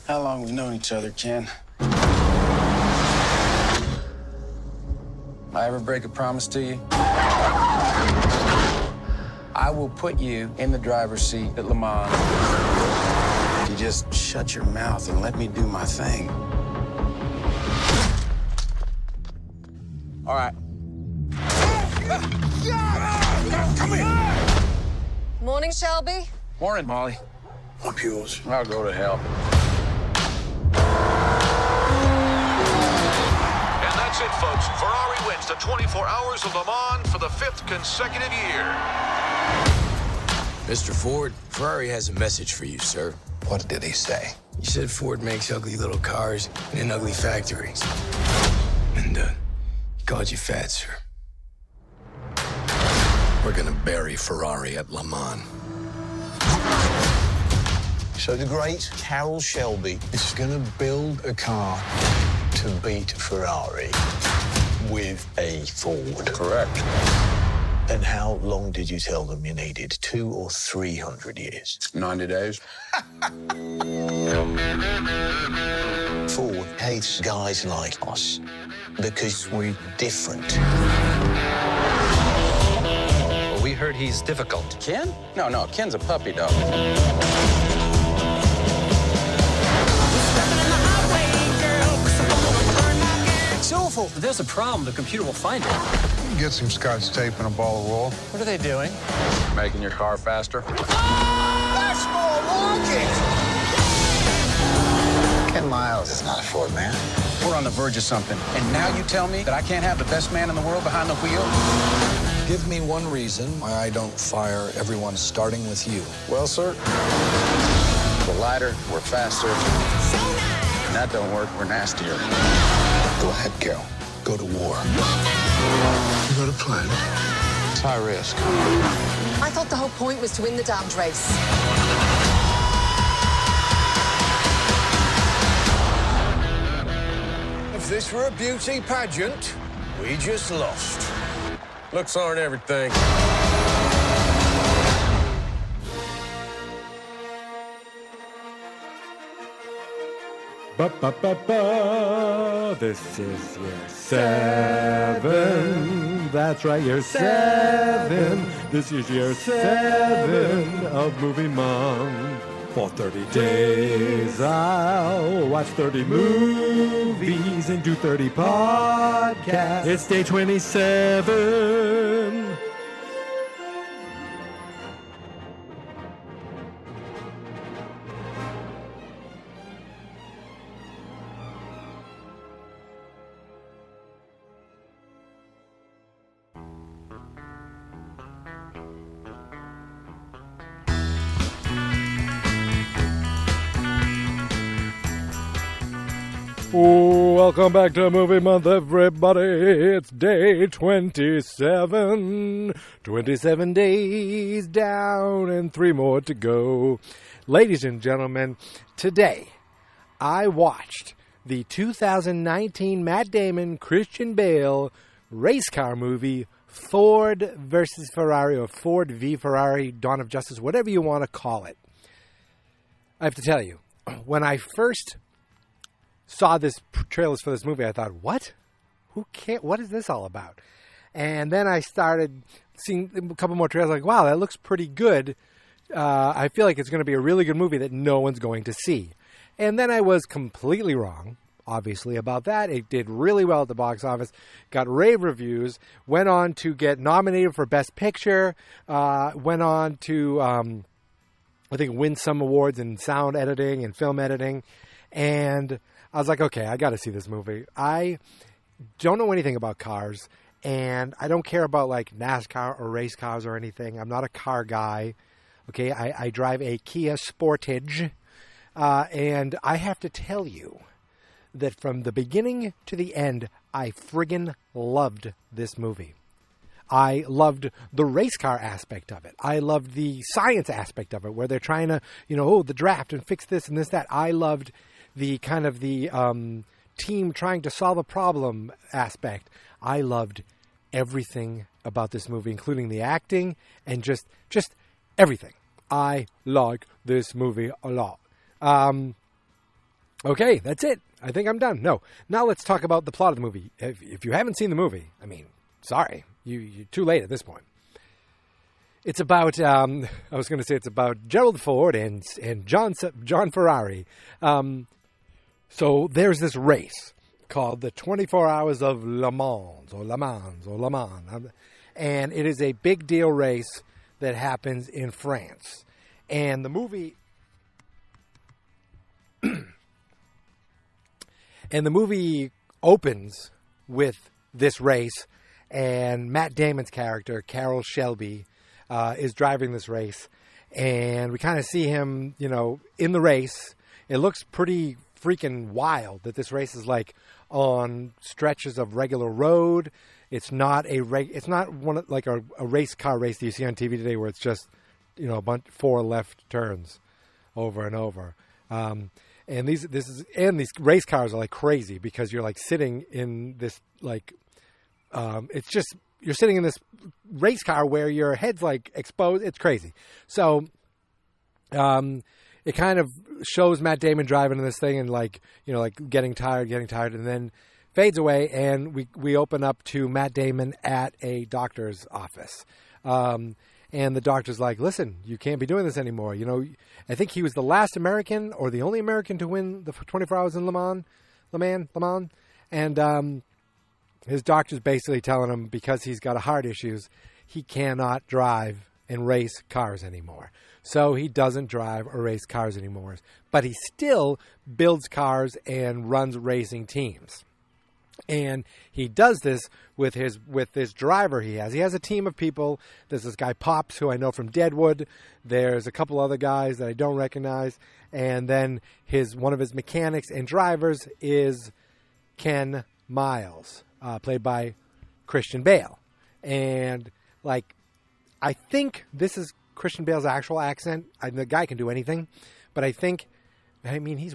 How long we known each other, Ken? I ever break a promise to you? I will put you in the driver's seat at Le Mans. If you just shut your mouth and let me do my thing. All right. Come here. Morning, Shelby. Morning, Molly. Up yours. I'll go to hell. And that's it, folks. Ferrari wins the 24 Hours of Le Mans for the 5th consecutive year. Mr. Ford, Ferrari has a message for you, sir. What did he say? He said Ford makes ugly little cars in ugly factories. And, he called you fat, sir. We're gonna bury Ferrari at Le Mans. So the great Carroll Shelby is gonna build a car to beat Ferrari with a Ford. Correct. And how long did you tell them you needed? 200 or 300 years? 90 days. Ford hates guys like us because we're different. Well, we heard he's difficult. Ken? No, Ken's a puppy dog. It's awful. If there's a problem, the computer will find it. Get some scotch tape and a ball of wool. What are they doing? Making your car faster. That's more like it! Ken Miles is not a Ford man. We're on the verge of something. And now you tell me that I can't have the best man in the world behind the wheel? Give me one reason why I don't fire everyone starting with you. Well, sir, we're lighter, we're faster. When that don't work, we're nastier. Go ahead, Carol. Go to war. You got a plan? It's high risk. I thought the whole point was to win the damned race. If this were a beauty pageant, we just lost. Looks aren't everything. This is year 7. That's right, year 7. This is year 7 of Movie Month. For 30 days, I'll watch 30 movies and do 30 podcasts. It's day 27. Welcome back to Movie Month, everybody. It's day 27. 27 days down and 3 more to go. Ladies and gentlemen, today I watched the 2019 Matt Damon, Christian Bale race car movie, Ford versus Ferrari, or Ford v Ferrari, Dawn of Justice, whatever you want to call it. I have to tell you, when I first saw this trailers for this movie, I thought, what? What is this all about? And then I started seeing a couple more trailers, like, wow, that looks pretty good. I feel like it's going to be a really good movie that no one's going to see. And then I was completely wrong, obviously, about that. It did really well at the box office, got rave reviews, went on to get nominated for Best Picture, went on to, I think, win some awards in sound editing and film editing. And I was like, okay, I got to see this movie. I don't know anything about cars, and I don't care about like NASCAR or race cars or anything. I'm not a car guy. Okay, I drive a Kia Sportage, and I have to tell you that from the beginning to the end, I friggin' loved this movie. I loved the race car aspect of it. I loved the science aspect of it, where they're trying to, the draft and fix this and this, that. I loved the kind of the team trying to solve a problem aspect. I loved everything about this movie, including the acting and just everything. I like this movie a lot. Okay, that's it. I think I'm done. No, now let's talk about the plot of the movie. If you haven't seen the movie, I mean, sorry, you're too late at this point. It's about, I was going to say it's about Gerald Ford and John Ferrari. So there's this race called the 24 Hours of Le Mans, and it is a big deal race that happens in France. And the movie opens with this race, and Matt Damon's character, Carroll Shelby, is driving this race, and we kind of see him, in the race. It looks pretty freaking wild that this race is like on stretches of regular road. It's not a race car race that you see on TV today where it's just, a bunch 4 left turns over and over. And these race cars are like crazy because you're like sitting in this you're sitting in this race car where your head's like exposed. It's crazy. So, it kind of shows Matt Damon driving in this thing and getting tired, and then fades away. And we open up to Matt Damon at a doctor's office. And the doctor's like, listen, you can't be doing this anymore. I think he was the last American or the only American to win the 24 Hours in Le Mans. And, his doctor's basically telling him because he's got heart issues, he cannot drive and race cars anymore. So he doesn't drive or race cars anymore. But he still builds cars and runs racing teams. And he does this with this driver he has. He has a team of people. There's this guy Pops, who I know from Deadwood. There's a couple other guys that I don't recognize. And then one of his mechanics and drivers is Ken Miles, played by Christian Bale. And I think this is Christian Bale's actual accent. The guy can do anything, but he's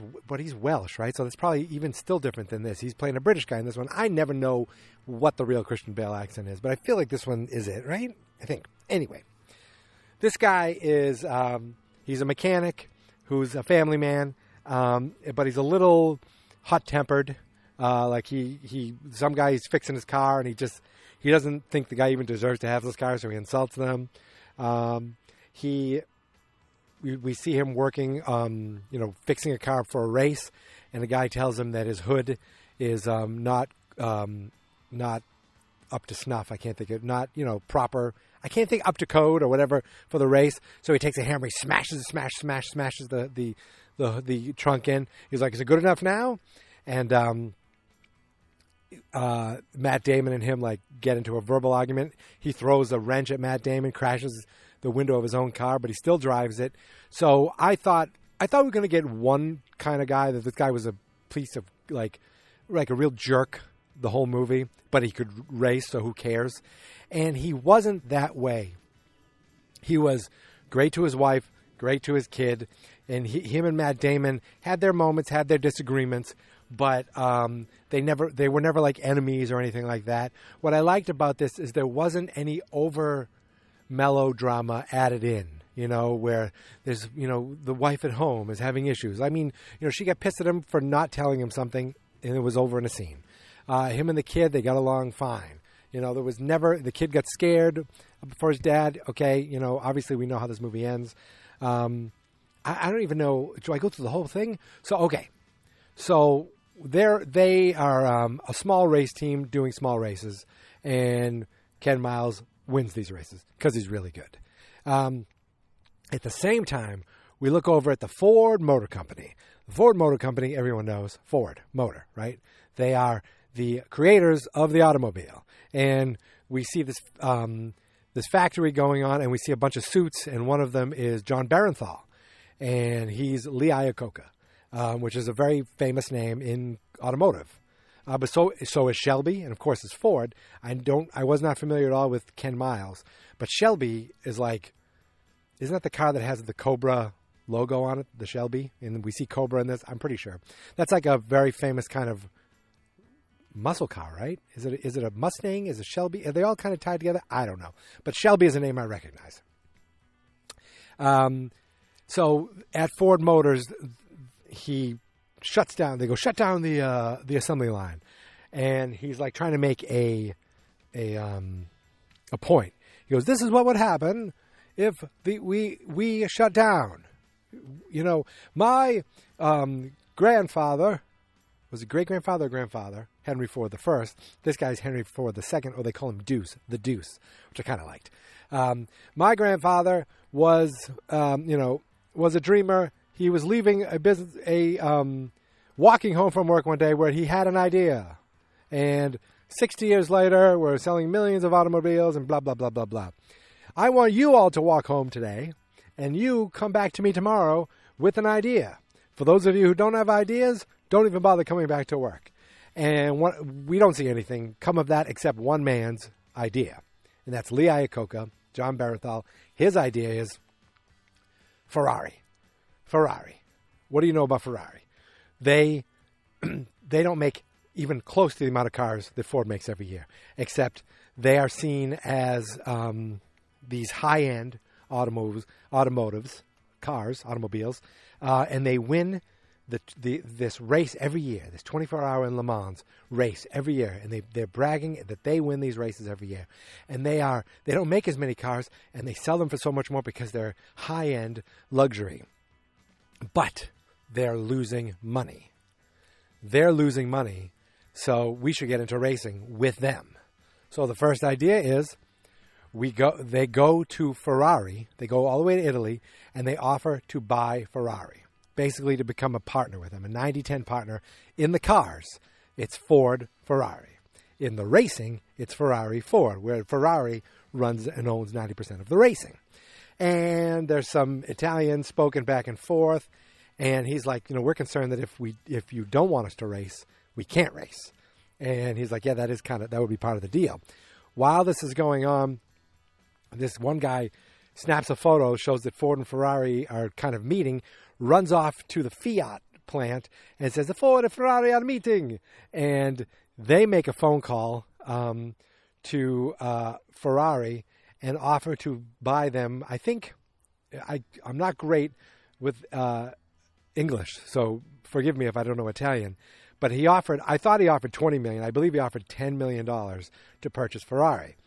Welsh, right? So that's probably even still different than this. He's playing a British guy in this one. I never know what the real Christian Bale accent is, but I feel like this one is it, right? I think. Anyway, this guy is, he's a mechanic who's a family man, but he's a little hot-tempered. Some guy is fixing his car and he doesn't think the guy even deserves to have this car, so he insults them. We see him working, fixing a car for a race, and the guy tells him that his hood is not up to snuff. I can't think of proper. I can't think up to code or whatever for the race. So he takes a hammer, he smashes the trunk in. He's like, "Is it good enough now?" And Matt Damon and him get into a verbal argument. He throws a wrench at Matt Damon, crashes the window of his own car, but he still drives it. So I thought we were going to get one kind of guy, that this guy was a piece of like a real jerk the whole movie, but he could race, so who cares? And he wasn't that way. He was great to his wife, great to his kid, and him and Matt Damon had their moments, had their disagreements, but they were never like enemies or anything like that. What I liked about this is there wasn't any over melodrama added in, where there's, the wife at home is having issues. I mean, she got pissed at him for not telling him something, and it was over in a scene. Him and the kid, they got along fine. There was never, the kid got scared for his dad. Okay, obviously we know how this movie ends. I don't even know, do I go through the whole thing? So they are a small race team doing small races, and Ken Miles wins these races because he's really good. At the same time, we look over at the Ford Motor Company. The Ford Motor Company, everyone knows, Ford Motor, right? They are the creators of the automobile. And we see this factory going on, and we see a bunch of suits, and one of them is John Barenthal, and he's Lee Iacocca, which is a very famous name in automotive. But so is Shelby, and of course is Ford. I was not familiar at all with Ken Miles, but Shelby is isn't that the car that has the Cobra logo on it, the Shelby? And we see Cobra in this, I'm pretty sure. That's like a very famous kind of muscle car, right? Is it a Mustang? Is it Shelby? Are they all kind of tied together? I don't know. But Shelby is a name I recognize. So at Ford Motors, shuts down. They go shut down the assembly line, and he's like trying to make a point. He goes, "This is what would happen if we shut down. You know, my grandfather was it great-grandfather or grandfather, Henry Ford I. This guy's Henry Ford II, or they call him Deuce, the Deuce, which I kind of liked. My grandfather was a dreamer. He was leaving walking home from work one day where he had an idea. And 60 years later, we're selling millions of automobiles and blah, blah, blah, blah, blah. I want you all to walk home today, and you come back to me tomorrow with an idea. For those of you who don't have ideas, don't even bother coming back to work. And we don't see anything come of that except one man's idea. And that's Lee Iacocca, John Barenthal. His idea is Ferrari. Ferrari. What do you know about Ferrari? They don't make even close to the amount of cars that Ford makes every year, except they are seen as these high-end automobiles, and they win this race every year, this 24-hour in Le Mans race every year, and they're bragging that they win these races every year. And they don't make as many cars, and they sell them for so much more because they're high-end luxury. But they're losing money. They're losing money, so we should get into racing with them. So the first idea is they go to Ferrari, they go all the way to Italy, and they offer to buy Ferrari, basically to become a partner with them, a 90-10 partner. In the cars, it's Ford, Ferrari. In the racing, it's Ferrari, Ford, where Ferrari runs and owns 90% of the racing. And there's some Italian spoken back and forth, and he's like, we're concerned that if you don't want us to race, we can't race. And he's like, yeah, that would be part of the deal. While this is going on, this one guy snaps a photo, shows that Ford and Ferrari are kind of meeting, runs off to the Fiat plant and says, the Ford and Ferrari are meeting. And they make a phone call to Ferrari and offer to buy them. I think I'm not great with English, so forgive me if I don't know Italian. But I thought he offered $20 million. I believe he offered $10 million to purchase Ferrari.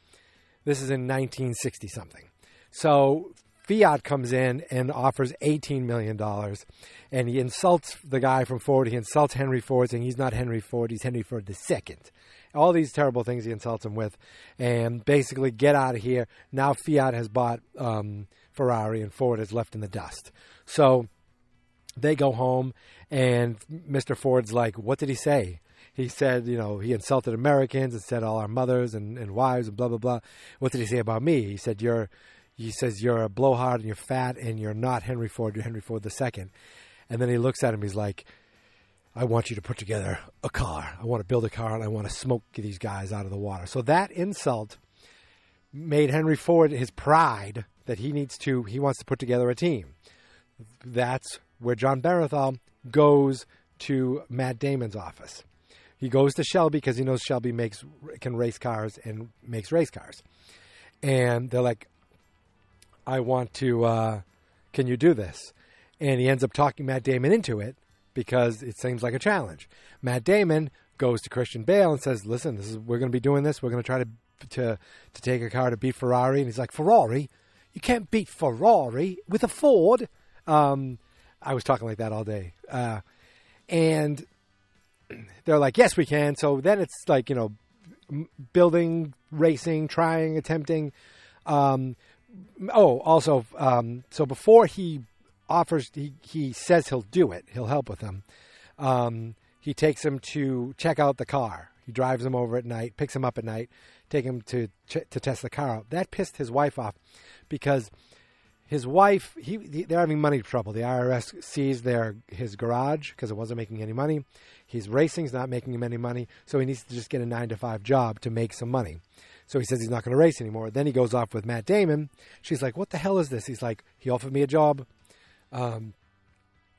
This is in 1960 something. So Fiat comes in and offers $18 million, and he insults the guy from Ford. He insults Henry Ford, saying he's not Henry Ford, he's Henry Ford II. All these terrible things he insults him with, and basically get out of here. Now Fiat has bought Ferrari, and Ford is left in the dust. So they go home, and Mr. Ford's like, what did he say? He said, he insulted Americans and said all our mothers and wives and blah, blah, blah. What did he say about me? He said, he says, you're a blowhard and you're fat and you're not Henry Ford, you're Henry Ford II. And then he looks at him, he's like, I want you to put together a car. I want to build a car and I want to smoke these guys out of the water. So that insult made Henry Ford his pride that he wants to put together a team. That's where John Barenthal goes to Matt Damon's office. He goes to Shelby because he knows Shelby can race cars and makes race cars. And they're like, I want to, can you do this? And he ends up talking Matt Damon into it because it seems like a challenge. Matt Damon goes to Christian Bale and says, listen, we're going to be doing this. We're going to try to take a car to beat Ferrari. And he's like, Ferrari? You can't beat Ferrari with a Ford. I was talking like that all day. And they're like, yes, we can. So then it's like, building, racing, trying, attempting. So before he offers, he says he'll do it. He'll help with them. He takes him to check out the car. He drives him over at night, picks him up at night, take him to test the car out. That pissed his wife off because his wife, they're having money trouble. The IRS seized his garage because it wasn't making any money. He's racing, he's not making him any money, so he needs to just get a 9-to-5 job to make some money. So he says he's not going to race anymore. Then he goes off with Matt Damon. She's like, what the hell is this? He's like, he offered me a job.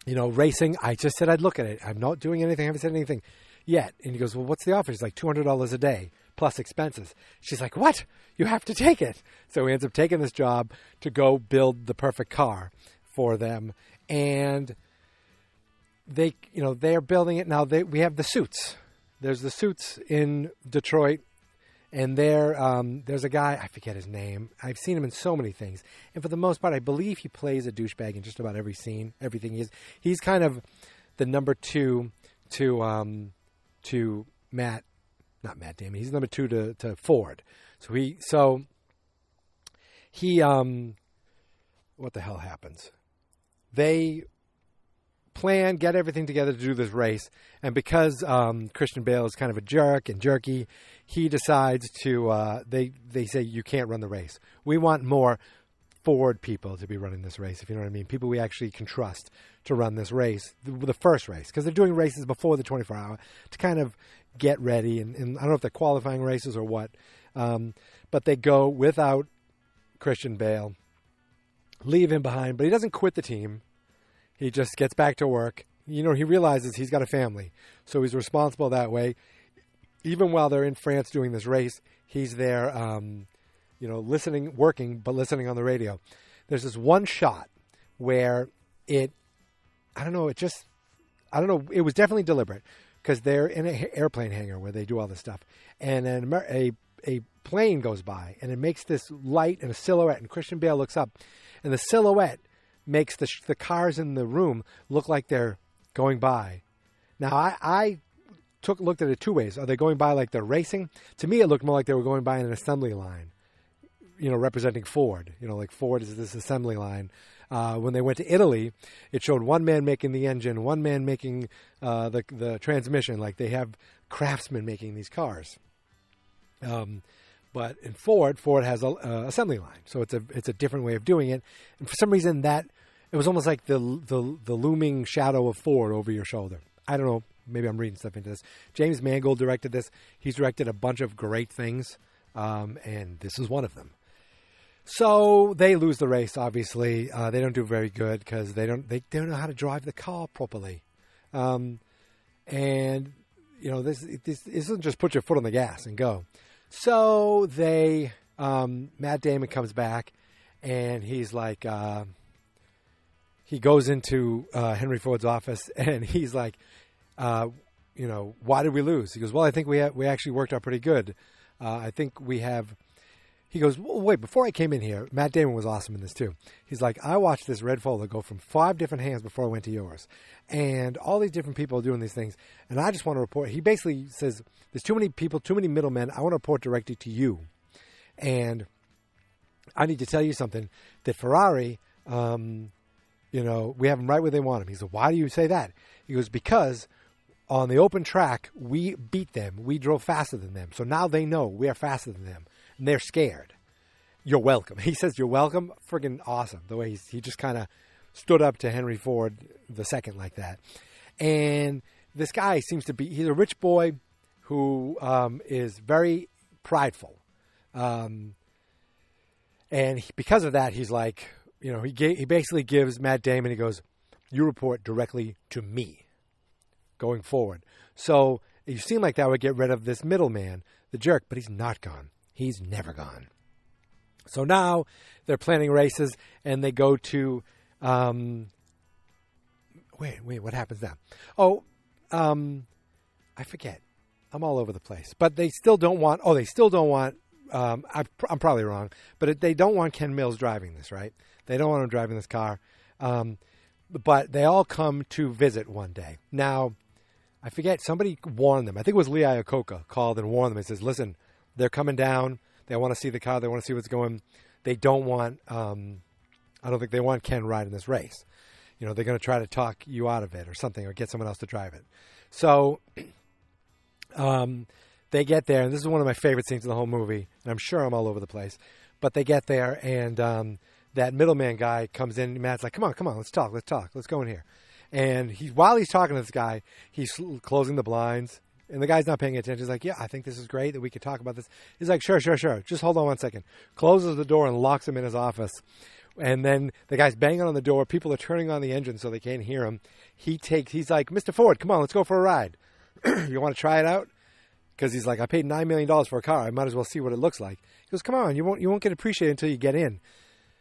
Racing. I just said I'd look at it. I'm not doing anything. I haven't said anything yet. And he goes, well, what's the offer? He's like, $200 a day plus expenses. She's like, what? You have to take it. So he ends up taking this job to go build the perfect car for them. And they're building it now. We have the suits. There's the suits in Detroit, and there's a guy, I forget his name. I've seen him in so many things, and for the most part, I believe he plays a douchebag in just about every scene. Everything he is. He's kind of the number two to not Matt Damon. He's number two to Ford. So he what the hell happens? They get everything together to do this race, and because Christian Bale is kind of a jerk and jerky, he decides to. They say you can't run the race. We want more Ford people to be running this race, if you know what I mean. People we actually can trust to run this race, the first race, because they're doing races before the 24-hour to kind of get ready, and I don't know if they're qualifying races or what, but they go without Christian Bale, leave him behind, but he doesn't quit the team. He just gets back to work. He realizes he's got a family, so he's responsible that way. Even while they're in France doing this race, he's there, working, but listening on the radio. There's this one shot where it was definitely deliberate, because they're in an airplane hangar where they do all this stuff, and then a plane goes by, and it makes this light and a silhouette, and Christian Bale looks up, and the silhouette makes the cars in the room look like they're going by. Now, I looked at it two ways. Are they going by like they're racing? To me, it looked more like they were going by in an assembly line, representing Ford. Like Ford is this assembly line. When they went to Italy, it showed one man making the engine, one man making the transmission. Like they have craftsmen making these cars. But in Ford has a assembly line, so it's a different way of doing it. And for some reason, that it was almost like the looming shadow of Ford over your shoulder. I don't know. Maybe I'm reading stuff into this. James Mangold directed this. He's directed a bunch of great things, and this is one of them. So they lose the race. Obviously, they don't do very good because they don't know how to drive the car properly. And this isn't just put your foot on the gas and go. So Matt Damon comes back, and he's like, he goes into Henry Ford's office, and he's like, why did we lose? He goes, well, I think we actually worked out pretty good. I think we have. He goes, well, wait, before I came in here, Matt Damon was awesome in this too. He's like, I watched this red folder go from 5 different hands before I went to yours. And all these different people are doing these things. And I just want to report. He basically says, there's too many people, too many middlemen. I want to report directly to you. And I need to tell you something, that Ferrari, we have them right where they want them. He said, why do you say that? He goes, because on the open track, we beat them. We drove faster than them. So now they know we are faster than them. And they're scared. You're welcome. He says, you're welcome. Friggin' awesome. The way he just kind of stood up to Henry Ford II like that. And this guy seems to be, he's a rich boy who is very prideful. And because of that, he's like, he basically gives Matt Damon, he goes, you report directly to me going forward. So you seem like that would get rid of this middleman, the jerk, but he's not gone. He's never gone. So now they're planning races, and they go to wait, what happens now? Oh, I forget. I'm all over the place. But they still don't want, I'm probably wrong, but they don't want Ken Mills driving this, right? They don't want him driving this car. But they all come to visit one day. Now, I forget, somebody warned them. I think it was Lee Iacocca called and warned them. He says, listen, they're coming down. They want to see the car. They want to see what's going. They don't want, I don't think they want Ken riding this race. They're going to try to talk you out of it or something, or get someone else to drive it. So they get there, and this is one of my favorite scenes in the whole movie, and I'm sure I'm all over the place. But they get there, and that middleman guy comes in. Matt's like, come on, let's talk. Let's go in here. And while he's talking to this guy, he's closing the blinds. And the guy's not paying attention. He's like, yeah, I think this is great that we could talk about this. He's like, sure. Just hold on one second. Closes the door and locks him in his office. And then the guy's banging on the door. People are turning on the engine so they can't hear him. He's like, Mr. Ford, come on, let's go for a ride. You want to try it out? Because he's like, I paid $9 million for a car. I might as well see what it looks like. He goes, come on, you won't get appreciated until you get in.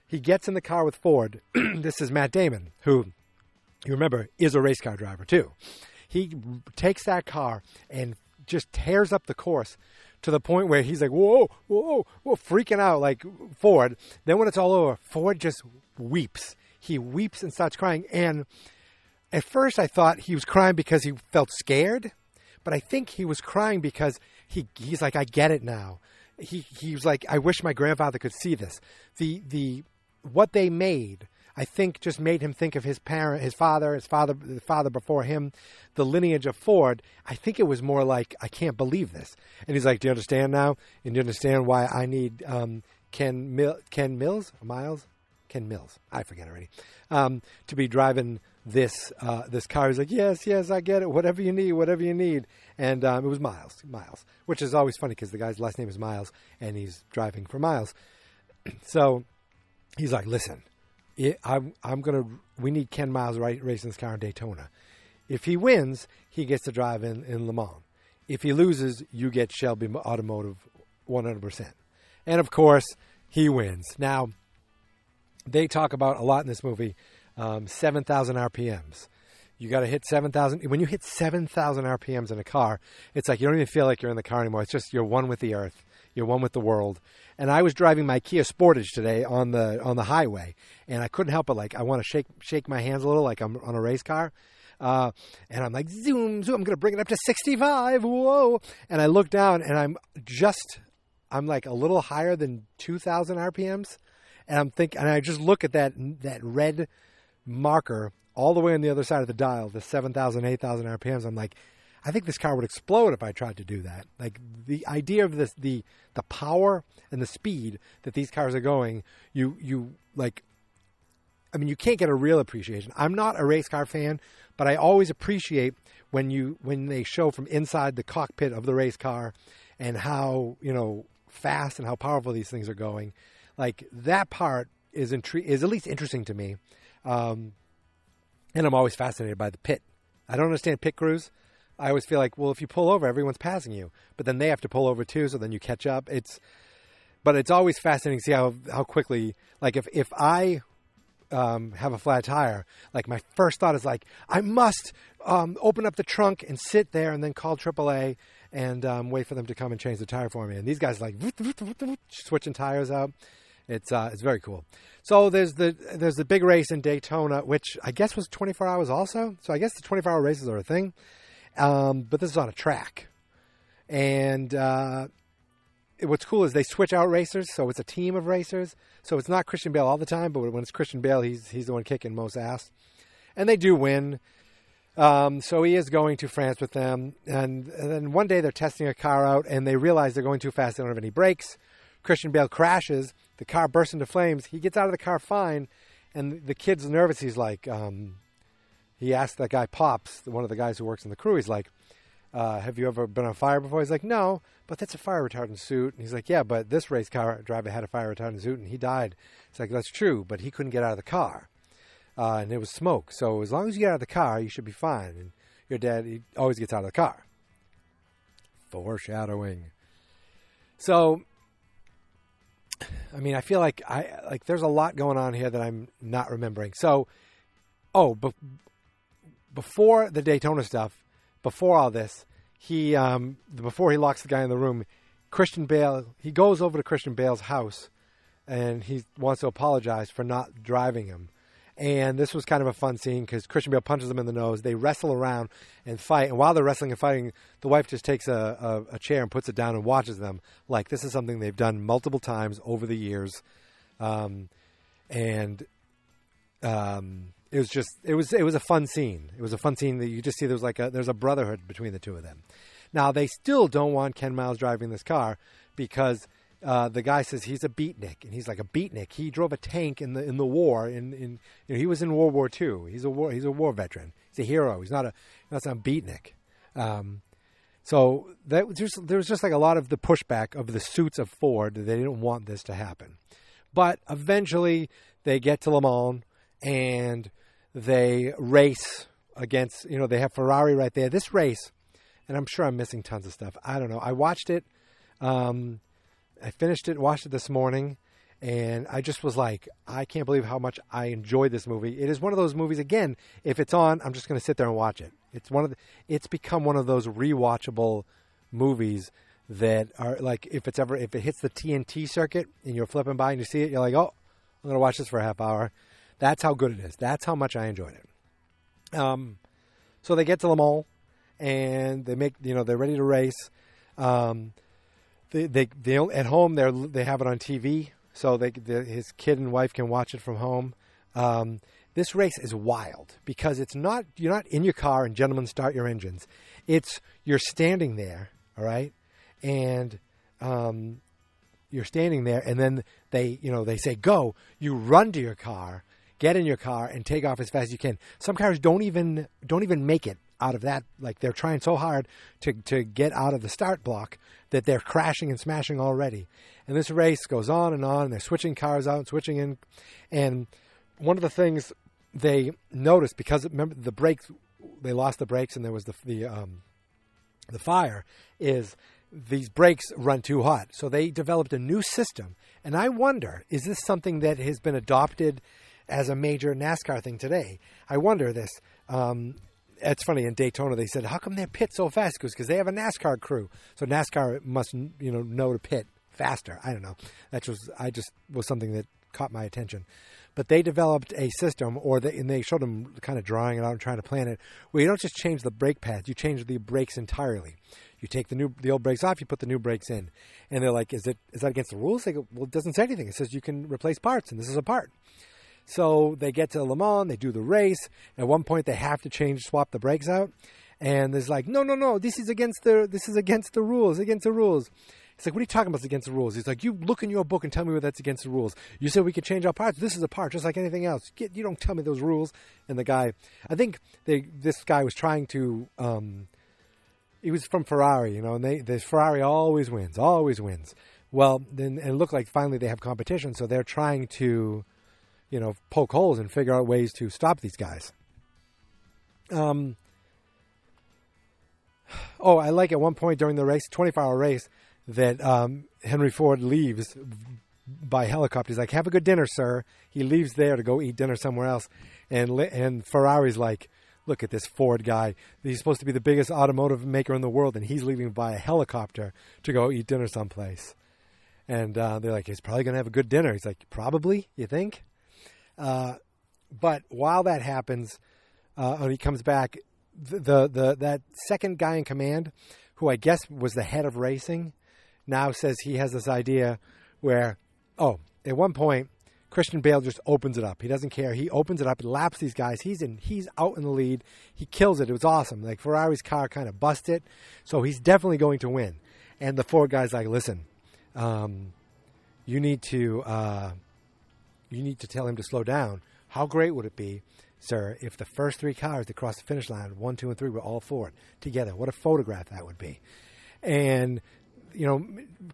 He gets in the car with Ford. This is Matt Damon, who you remember, is a race car driver too. He takes that car and just tears up the course to the point where he's like, whoa, whoa, whoa, freaking out like Ford. Then when it's all over, Ford just weeps. He weeps and starts crying. And at first I thought he was crying because he felt scared, but I think he was crying because he's like, I get it now. He was like, I wish my grandfather could see this. What they made, I think, just made him think of his parent, the father before him, the lineage of Ford. I think it was more like, I can't believe this. And he's like, do you understand now? And do you understand why I need Ken Mills? I forget already. To be driving this car. He's like, yes, I get it. Whatever you need. And it was Miles, which is always funny because the guy's last name is Miles, and he's driving for Miles. So he's like, listen, we need Ken Miles racing this car in Daytona. If he wins, he gets to drive in Le Mans. If he loses, you get Shelby Automotive 100%. And of course, he wins. Now, they talk about a lot in this movie, 7,000 RPMs. You got to hit 7,000. When you hit 7,000 RPMs in a car, it's like you don't even feel like you're in the car anymore. It's just you're one with the earth. You're one with the world. And I was driving my Kia Sportage today on the highway, and I couldn't help it. Like I want to shake my hands a little, like I'm on a race car. And I'm like, zoom. I'm going to bring it up to 65. Whoa! And I look down, and I'm like a little higher than 2,000 RPMs. And I just look at that red marker all the way on the other side of the dial, the 7,000, 8,000 RPMs. I'm like, I think this car would explode if I tried to do that. Like the idea of this, the power and the speed that these cars are going, you can't get a real appreciation. I'm not a race car fan, but I always appreciate when they show from inside the cockpit of the race car and how, fast and how powerful these things are going. Like that part is at least interesting to me. And I'm always fascinated by the pit. I don't understand pit crews. I always feel like, well, if you pull over, everyone's passing you, but then they have to pull over too, so then you catch up. But it's always fascinating to see how quickly, like if I have a flat tire, like my first thought is like, I must open up the trunk and sit there and then call AAA and wait for them to come and change the tire for me. And these guys like switching tires out. It's very cool. So there's the big race in Daytona, which I guess was 24 hours also. So I guess the 24-hour races are a thing. But this is on a track. And what's cool is they switch out racers, so it's a team of racers. So it's not Christian Bale all the time, but when it's Christian Bale, he's the one kicking most ass. And they do win. So he is going to France with them. And then one day they're testing a car out, and they realize they're going too fast. They don't have any brakes. Christian Bale crashes. The car bursts into flames. He gets out of the car fine, and the kid's nervous. He's like, he asked that guy, Pops, one of the guys who works in the crew, he's like, have you ever been on fire before? He's like, no, but that's a fire retardant suit. And he's like, yeah, but this race car driver had a fire retardant suit, and he died. It's like, that's true, but he couldn't get out of the car. And there was smoke. So as long as you get out of the car, you should be fine. And your dad, he always gets out of the car. Foreshadowing. So, I mean, I feel like there's a lot going on here that I'm not remembering. So, before the Daytona stuff, before all this, before he locks the guy in the room, Christian Bale, he goes over to Christian Bale's house and he wants to apologize for not driving him. And this was kind of a fun scene because Christian Bale punches him in the nose. They wrestle around and fight. And while they're wrestling and fighting, the wife just takes a chair and puts it down and watches them. Like, this is something they've done multiple times over the years. It was a fun scene. It was a fun scene that you just see there's a brotherhood between the two of them. Now, they still don't want Ken Miles driving this car because the guy says he's a beatnik, and he's like, a beatnik. He drove a tank in the war. He was in World War II. He's a war veteran. He's a hero. He's not a beatnik. So there was just like a lot of the pushback of the suits of Ford. They didn't want this to happen, but eventually they get to Le Mans and they race against. They have Ferrari right there. This race, and I'm sure I'm missing tons of stuff. I don't know. I watched it. I finished it, watched it this morning, And I just was like, I can't believe how much I enjoyed this movie. It is one of those movies, again, if it's on, I'm just going to sit there and watch it. It's become one of those rewatchable movies that are like, if it hits the TNT circuit and you're flipping by and you see it, you're like, oh, I'm going to watch this for a half hour. That's how good it is. That's how much I enjoyed it. So they get to Le Mans and they make, they're ready to race. They at home they have it on TV, so his kid and wife can watch it from home. This race is wild because you're not in your car and gentlemen start your engines. You're standing there, all right, and you're standing there, and then they say go. You run to your car, get in your car, and take off as fast as you can. Some cars don't even make it out of that. Like, they're trying so hard to get out of the start block that they're crashing and smashing already. And this race goes on, and they're switching cars out and switching in. And one of the things they noticed, because remember the brakes, they lost the brakes and there was the fire, is these brakes run too hot. So they developed a new system. And I wonder, is this something that has been adopted as a major NASCAR thing today? I wonder this. It's funny, in Daytona they said, how come they pit so fast? Because they have a NASCAR crew. So NASCAR must know to pit faster. I don't know. That was something that caught my attention. But they developed a system, and they showed them kind of drawing it out and trying to plan it, where you don't just change the brake pads, you change the brakes entirely. You take the old brakes off, you put the new brakes in. And they're like, is that against the rules? They go, well, it doesn't say anything. It says you can replace parts, and this is a part. So they get to Le Mans, they do the race. At one point, they have to swap the brakes out, and there's like, no, this is against the rules, against the rules. It's like, what are you talking about? It's against the rules. He's like, you look in your book and tell me where that's against the rules. You said we could change our parts. This is a part, just like anything else. You don't tell me those rules. And the guy, I think this guy was trying to. He was from Ferrari, and the Ferrari always wins. Well, then it looked like finally they have competition, so they're trying to, poke holes and figure out ways to stop these guys. I like at one point during the race, 24-hour race, that Henry Ford leaves by helicopter. He's like, have a good dinner, sir. He leaves there to go eat dinner somewhere else. And Ferrari's like, look at this Ford guy. He's supposed to be the biggest automotive maker in the world, and he's leaving by a helicopter to go eat dinner someplace. And they're like, he's probably going to have a good dinner. He's like, probably, you think? But while that happens, when he comes back, that second guy in command, who I guess was the head of racing, now says he has this idea where, at one point, Christian Bale just opens it up. He doesn't care. He opens it up and laps these guys. He's out in the lead. He kills it. It was awesome. Like, Ferrari's car kind of busted, so he's definitely going to win. And the Ford guy's like, listen, you need to tell him to slow down. How great would it be, sir, if the first three cars that crossed the finish line, 1, 2, and 3, were all Ford together? What a photograph that would be. And,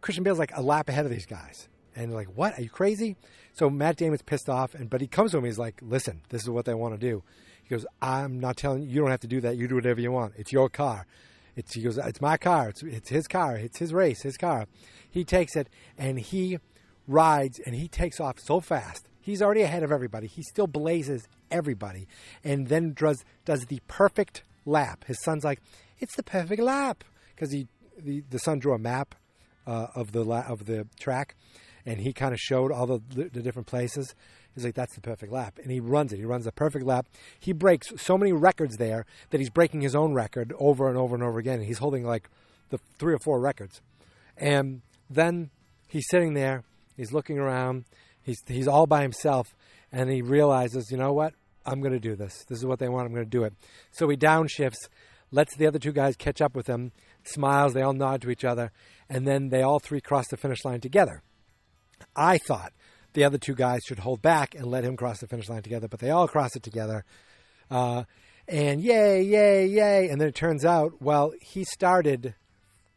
Christian Bale's like a lap ahead of these guys. And they're like, what? Are you crazy? So Matt Damon's pissed off, but he comes to him. He's like, listen, this is what they want to do. He goes, I'm not telling you. You don't have to do that. You do whatever you want. It's your car. He goes, it's my car. It's his car. It's his race, his car. He takes it, and he rides, and he takes off so fast. He's already ahead of everybody. He still blazes everybody, and then does the perfect lap. His son's like, it's the perfect lap, because the son drew a map of the track, and he kind of showed all the different places. He's like, that's the perfect lap, and he runs it. He runs the perfect lap. He breaks so many records there that he's breaking his own record over and over and over again. And he's holding like the 3 or 4 records, and then he's sitting there. He's looking around. He's all by himself, and he realizes, you know what? I'm going to do this. This is what they want. I'm going to do it. So he downshifts, lets the other 2 guys catch up with him, smiles. They all nod to each other, and then they all 3 cross the finish line together. I thought the other 2 guys should hold back and let him cross the finish line together, but they all cross it together. And yay, yay, yay. And then it turns out, well, he started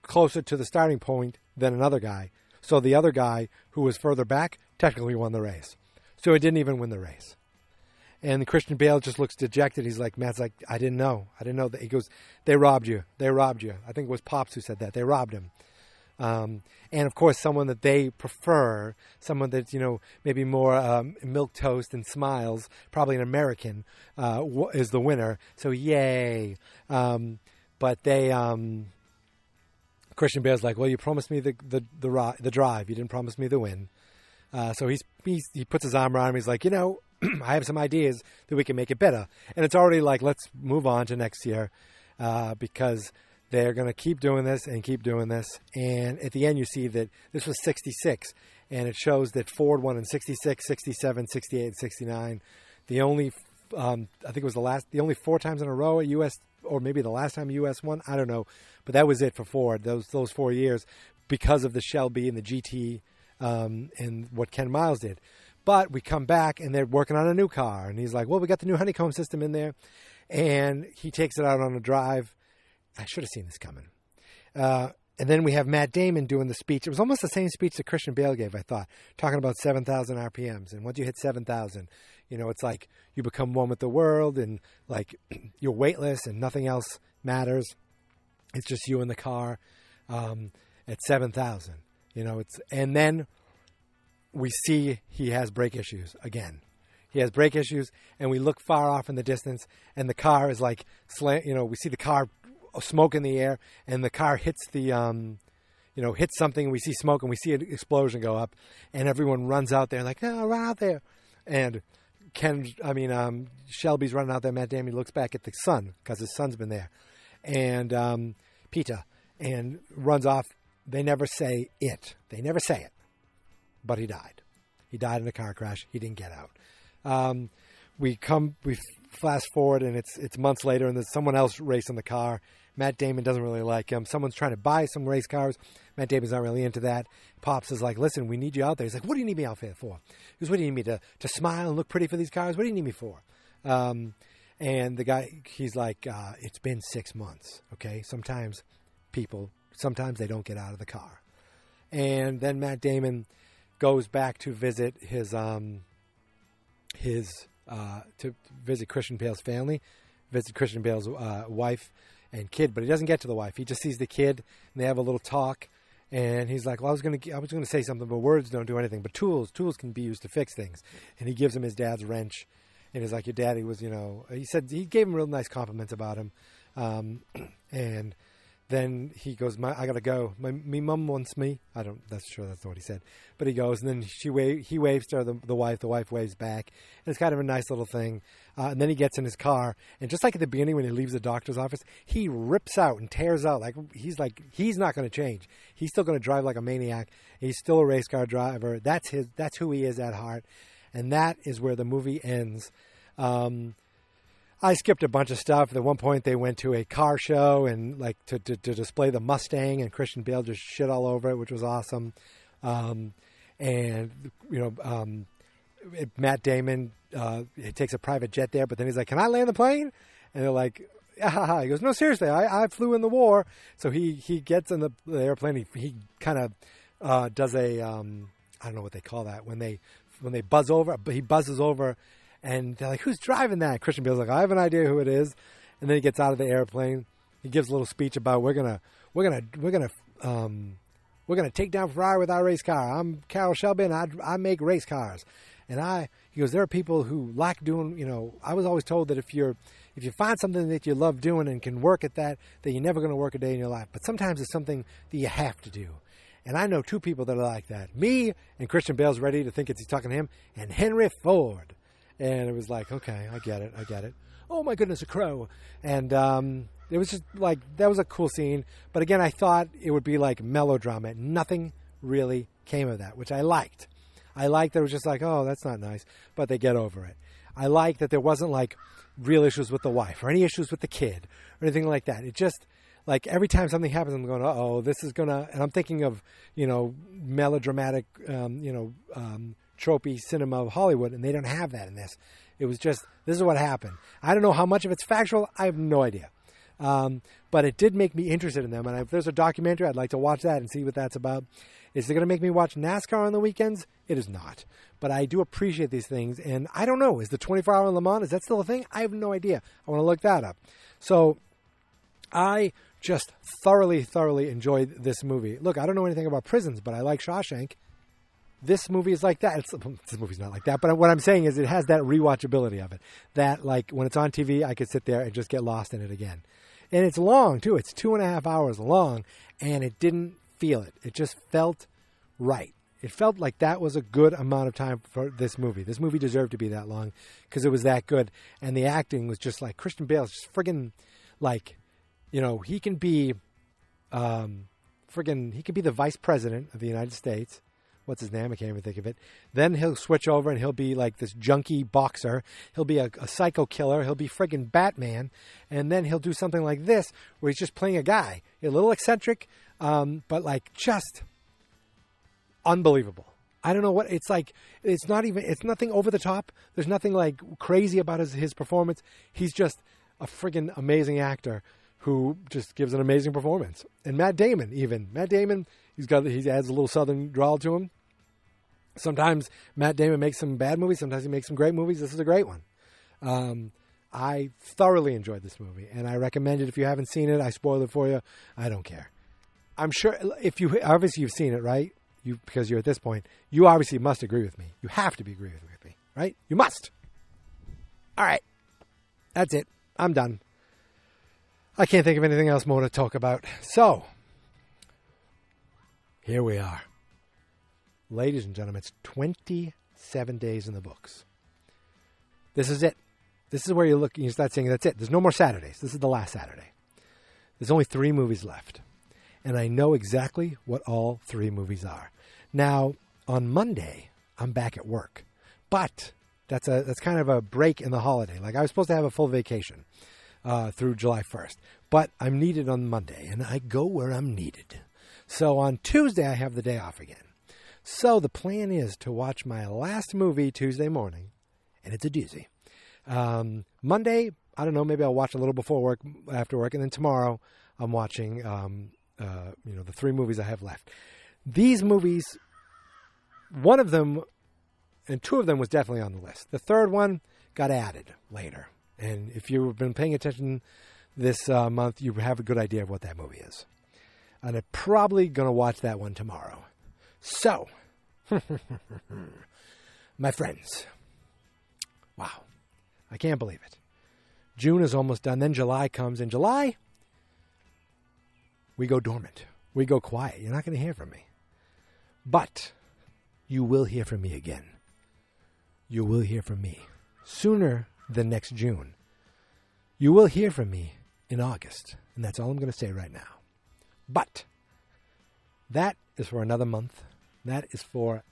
closer to the starting point than another guy. So the other guy, who was further back, technically won the race. So he didn't even win the race. And Christian Bale just looks dejected. He's like, Matt's like, I didn't know that. He goes, they robbed you. I think it was Pops who said that. They robbed him. And of course, someone that they prefer, someone that's, maybe more milk toast and smiles, probably an American, is the winner. So yay. But Christian Bale's like, well, you promised me the drive. You didn't promise me the win. So he puts his arm around him. He's like, I have some ideas that we can make it better. And it's already like, let's move on to next year, because they're going to keep doing this and keep doing this. And at the end, you see that this was 66. And it shows that Ford won in 66, 67, 68, and 69. The only, I think it was the only 4 times in a row a U.S., or maybe the last time U.S. won. I don't know. But that was it for Ford, those 4 years, because of the Shelby and the GT and what Ken Miles did. But we come back, and they're working on a new car. And he's like, well, we got the new honeycomb system in there. And he takes it out on a drive. I should have seen this coming. And then we have Matt Damon doing the speech. It was almost the same speech that Christian Bale gave, I thought, talking about 7,000 RPMs. And once you hit 7,000, it's like you become one with the world, and like you're weightless and nothing else matters. It's just you in the car at 7,000. And then we see he has brake issues again. He has brake issues, and we look far off in the distance, and the car is like, we see the car smoke in the air, and the car hits hits something, and we see smoke, and we see an explosion go up, and everyone runs out there like, no, run out there. And Shelby's running out there. Matt Damon looks back at the son, because his son's been there, and Peter, and runs off. They never say it. But he died. He died in a car crash. He didn't get out. We fast forward, and it's months later, and there's someone else racing the car. Matt Damon doesn't really like him. Someone's trying to buy some race cars. Matt Damon's not really into that. Pops is like, listen, we need you out there. He's like, what do you need me out there for? He goes, what do you need me to smile and look pretty for these cars? What do you need me for? And the guy, he's like, it's been 6 months. Okay. Sometimes they don't get out of the car. And then Matt Damon goes back to visit to visit Christian Bale's family, visit Christian Bale's wife and kid, but he doesn't get to the wife. He just sees the kid, and they have a little talk, and he's like, well, I was going to say something, but words don't do anything, but tools can be used to fix things. And he gives him his dad's wrench, and he's like, your daddy was, he said, he gave him real nice compliments about him. And then he goes, I gotta go. Me mum wants me. That's not what he said. But he goes, and then he waves to the wife. The wife waves back. And it's kind of a nice little thing. And then he gets in his car. And just like at the beginning when he leaves the doctor's office, he rips out and tears out. He's not going to change. He's still going to drive like a maniac. He's still a race car driver. That's who he is at heart. And that is where the movie ends. I skipped a bunch of stuff. At one point, they went to a car show and to display the Mustang, and Christian Bale just shit all over it, which was awesome. Matt Damon he takes a private jet there, but then he's like, "Can I land the plane?" And they're like, "Ah." He goes, "No, seriously, I flew in the war." So he gets in the airplane. He kind of does a I don't know what they call that when they buzz over, but he buzzes over. And they're like, "Who's driving that?" Christian Bale's like, "I have an idea who it is." And then he gets out of the airplane. He gives a little speech about we're gonna take down Ferrari with our race car. I'm Carroll Shelby, and I make race cars. And he goes, there are people who like doing. I was always told that if you find something that you love doing and can work at that you're never going to work a day in your life. But sometimes it's something that you have to do. And I know 2 people that are like that: me, and Christian Bale's ready to think he's talking to him, and Henry Ford. And it was like, okay, I get it. Oh my goodness, a crow. And it was just like, that was a cool scene. But again, I thought it would be like melodrama. Nothing really came of that, which I liked. I liked that it was just like, oh, that's not nice. But they get over it. I liked that there wasn't like real issues with the wife or any issues with the kid or anything like that. It just, like, every time something happens, I'm going, uh-oh, this is going to, and I'm thinking of, melodramatic, tropey cinema of Hollywood, and they don't have that in this. It was just, this is what happened. I don't know how much of it's factual. I have no idea. But it did make me interested in them. And if there's a documentary, I'd like to watch that and see what that's about. Is it going to make me watch NASCAR on the weekends? It is not. But I do appreciate these things. And I don't know. Is the 24-hour Le Mans, is that still a thing? I have no idea. I want to look that up. So I just thoroughly enjoyed this movie. Look, I don't know anything about prisons, but I like Shawshank. This movie is like that. This movie's not like that, but what I'm saying is it has that rewatchability of it. That, like, when it's on TV, I could sit there and just get lost in it again. And it's long, too. It's 2.5 hours long, and it didn't feel it. It just felt right. It felt like that was a good amount of time for this movie. This movie deserved to be that long because it was that good. And the acting was just like, Christian Bale's just friggin', like, you know, he can be the vice president of the United States. What's his name? I can't even think of it. Then he'll switch over and he'll be like this junkie boxer. He'll be a psycho killer. He'll be friggin' Batman. And then he'll do something like this where he's just playing a guy. A little eccentric, but like just unbelievable. I don't know what it's like. It's nothing over the top. There's nothing like crazy about his performance. He's just a friggin' amazing actor who just gives an amazing performance. And Matt Damon, he adds a little southern drawl to him. Sometimes Matt Damon makes some bad movies. Sometimes he makes some great movies. This is a great one. I thoroughly enjoyed this movie, and I recommend it. If you haven't seen it, I spoiled it for you. I don't care. I'm sure if you obviously you've seen it, right? Because you're at this point, you obviously must agree with me. You have to agree with me, right? You must. All right, that's it. I'm done. I can't think of anything else more to talk about. So, here we are. Ladies and gentlemen, it's 27 days in the books. This is it. This is where you look and you start saying, that's it. There's no more Saturdays. This is the last Saturday. There's only 3 movies left. And I know exactly what all 3 movies are. Now, on Monday, I'm back at work. But that's kind of a break in the holiday. Like, I was supposed to have a full vacation through July 1st. But I'm needed on Monday, and I go where I'm needed. So on Tuesday, I have the day off again. So the plan is to watch my last movie Tuesday morning, and it's a doozy. Monday, I don't know, maybe I'll watch a little before work, after work, and then tomorrow I'm watching, the 3 movies I have left. These movies, one of them and 2 of them was definitely on the list. The third one got added later. And if you've been paying attention this month, you have a good idea of what that movie is. And I'm probably going to watch that one tomorrow. So, my friends, wow, I can't believe it. June is almost done. Then July comes. In July, we go dormant. We go quiet. You're not going to hear from me. But you will hear from me again. You will hear from me sooner than next June. You will hear from me in August. And that's all I'm going to say right now. But that is for another month. That is for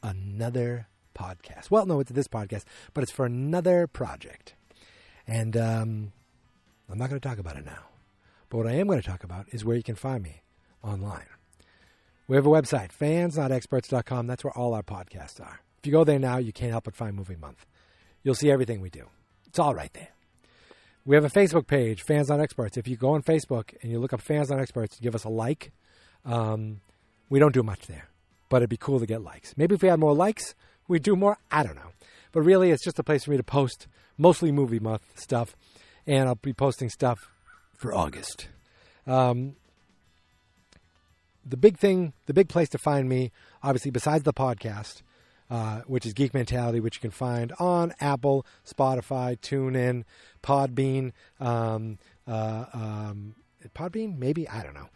another podcast. Well, no, it's this podcast, but it's for another project. And I'm not going to talk about it now. But what I am going to talk about is where you can find me online. We have a website, fansnotexperts.com. That's where all our podcasts are. If you go there now, you can't help but find Movie Month. You'll see everything we do. It's all right there. We have a Facebook page, Fans Not Experts. If you go on Facebook and you look up Fans Not Experts, give us a like. We don't do much there, but it'd be cool to get likes. Maybe if we had more likes, we'd do more. I don't know. But really, it's just a place for me to post mostly Movie Month stuff, and I'll be posting stuff for August. The big place to find me, obviously, besides the podcast, which is Geek Mentality, which you can find on Apple, Spotify, TuneIn, Podbean, Podbean, maybe? I don't know.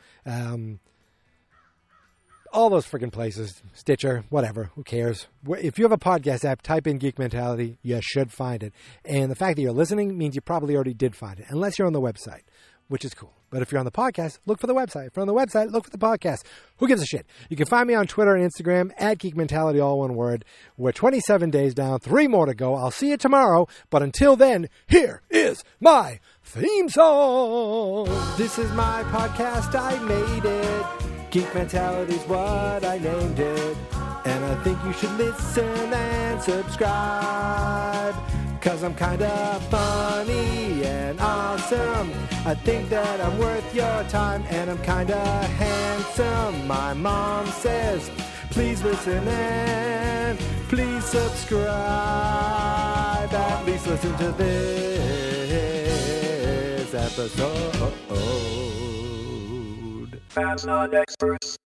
All those freaking places, Stitcher, whatever, who cares? If you have a podcast app, type in Geek Mentality, you should find it. And the fact that you're listening means you probably already did find it, unless you're on the website, which is cool. But if you're on the podcast, look for the website. If you're on the website, look for the podcast. Who gives a shit? You can find me on Twitter and Instagram, @Geek Mentality, all one word. We're 27 days down, 3 more to go. I'll see you tomorrow. But until then, here is my theme song. This is my podcast. I made it. Geek Mentality's what I named it. And I think you should listen and subscribe. 'Cause I'm kinda funny and awesome. I think that I'm worth your time. And I'm kinda handsome. My mom says, please listen and please subscribe. At least listen to this episode. fans, not experts.